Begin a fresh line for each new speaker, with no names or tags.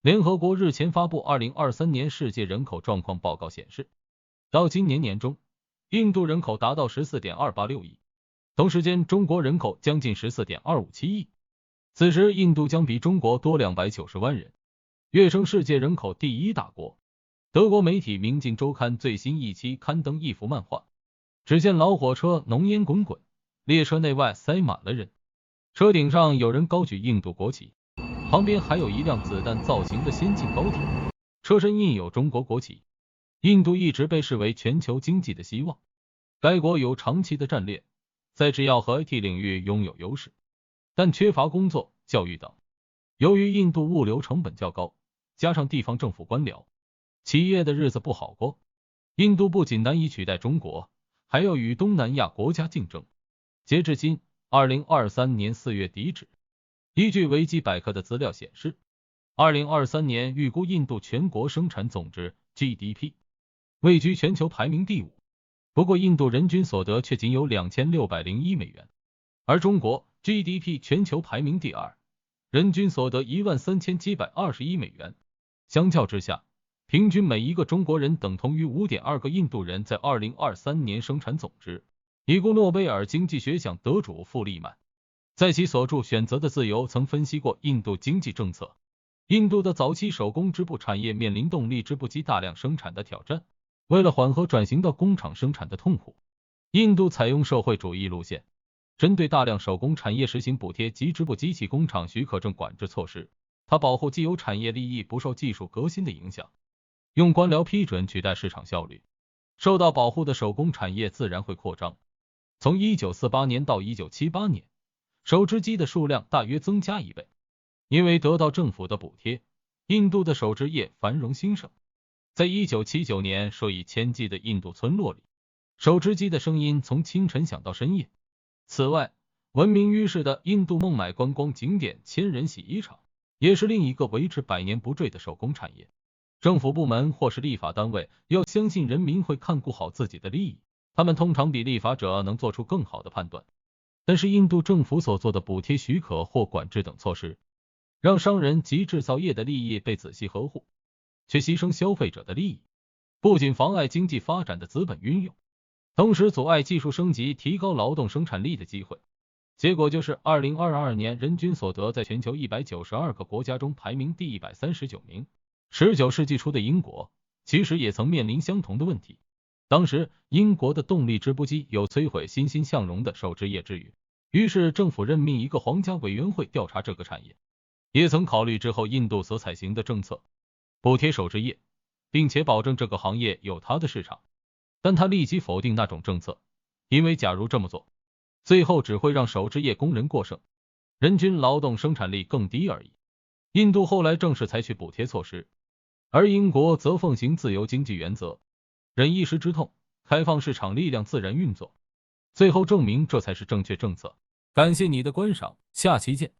联合国日前发布2023年世界人口状况报告显示，到今年年中，印度人口达到 14.286 亿，同时间中国人口将近 14.257 亿，此时印度将比中国多290万人，跃升世界人口第一大国。德国媒体《明镜周刊》最新一期刊登一幅漫画，只见老火车浓烟滚滚，列车内外塞满了人，车顶上有人高举印度国旗，旁边还有一辆子弹造型的先进高铁，车身印有中国国旗。印度一直被视为全球经济的希望，该国有长期的战略，在制药和 IT 领域拥有优势，但缺乏工作、教育等。由于印度物流成本较高，加上地方政府官僚，企业的日子不好过。印度不仅难以取代中国，还要与东南亚国家竞争。截至今2023年4月底止，依据维基百科的资料显示，2023年预估印度全国生产总值 GDP 位居全球排名第5，不过印度人均所得却仅有2601美元，而中国 GDP 全球排名第2，人均所得13721美元。相较之下，平均每一个中国人等同于 5.2 个印度人在2023年生产总值。已故诺贝尔经济学奖得主傅利曼在其所著《选择的自由》曾分析过印度经济政策。印度的早期手工织布产业面临动力织布机大量生产的挑战，为了缓和转型到工厂生产的痛苦，印度采用社会主义路线，针对大量手工产业实行补贴及织布机器工厂许可证管制措施。它保护既有产业利益不受技术革新的影响，用官僚批准取代市场效率，受到保护的手工产业自然会扩张。从1948年到1978年，手织机的数量大约增加1倍。因为得到政府的补贴，印度的手织业繁荣兴盛。在1979年数以千计的印度村落里，手织机的声音从清晨响到深夜。此外，闻名于世的印度孟买观光景点千人洗衣厂也是另一个维持百年不坠的手工产业。政府部门或是立法单位要相信人民会看顾好自己的利益，他们通常比立法者能做出更好的判断。但是印度政府所做的补贴许可或管制等措施，让商人及制造业的利益被仔细呵护，却牺牲消费者的利益，不仅妨碍经济发展的资本运用，同时阻碍技术升级提高劳动生产力的机会。结果就是2022年人均所得在全球192个国家中排名第139名。19世纪初的英国其实也曾面临相同的问题，当时英国的动力织布机有摧毁欣欣向荣的手织业之余，于是政府任命一个皇家委员会调查这个产业，也曾考虑之后印度所采行的政策，补贴手织业，并且保证这个行业有它的市场。但他立即否定那种政策，因为假如这么做，最后只会让手织业工人过剩，人均劳动生产力更低而已。印度后来正式采取补贴措施，而英国则奉行自由经济原则，忍一时之痛，开放市场力量自然运作，最后证明这才是正确政策。感谢你的观赏，下期见。